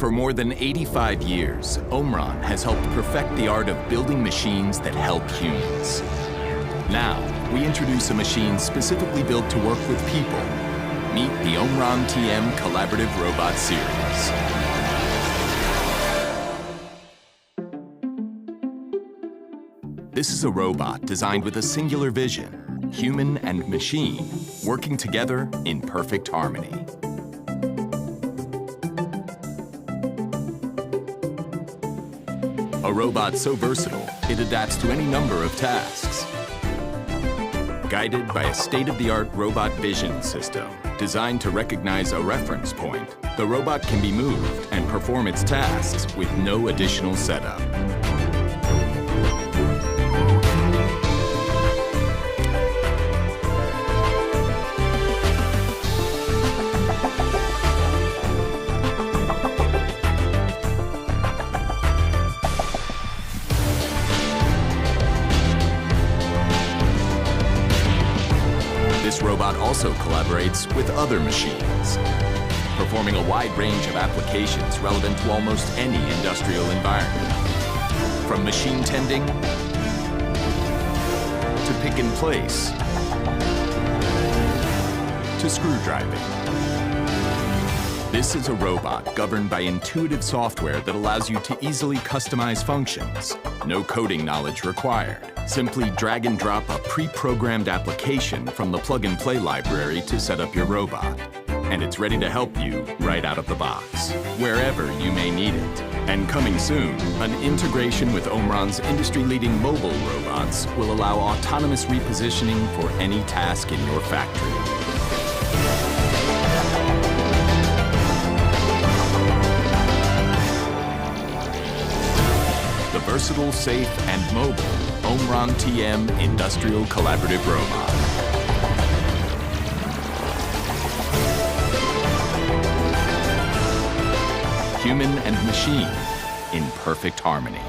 For more than 85 years, Omron has helped perfect the art of building machines that help humans. Now, we introduce a machine specifically built to work with people. Meet the Omron TM Collaborative Robot series. This is a robot designed with a singular vision, human and machine, working together in perfect harmony. A robot so versatile, it adapts to any number of tasks. Guided by a state-of-the-art robot vision system designed to recognize a reference point, the robot can be moved and perform its tasks with no additional setup. This robot also collaborates with other machines, performing a wide range of applications relevant to almost any industrial environment. From machine tending to pick and place to screwdriving. This is a robot governed by intuitive software that allows you to easily customize functions. No coding knowledge required. Simply drag and drop a pre-programmed application from the plug-and-play library to set up your robot. And it's ready to help you right out of the box, wherever you may need it. And coming soon, an integration with Omron's industry-leading mobile robots will allow autonomous repositioning for any task in your factory. The versatile, safe, and mobile Omron TM Industrial Collaborative Robot. Human and machine in perfect harmony.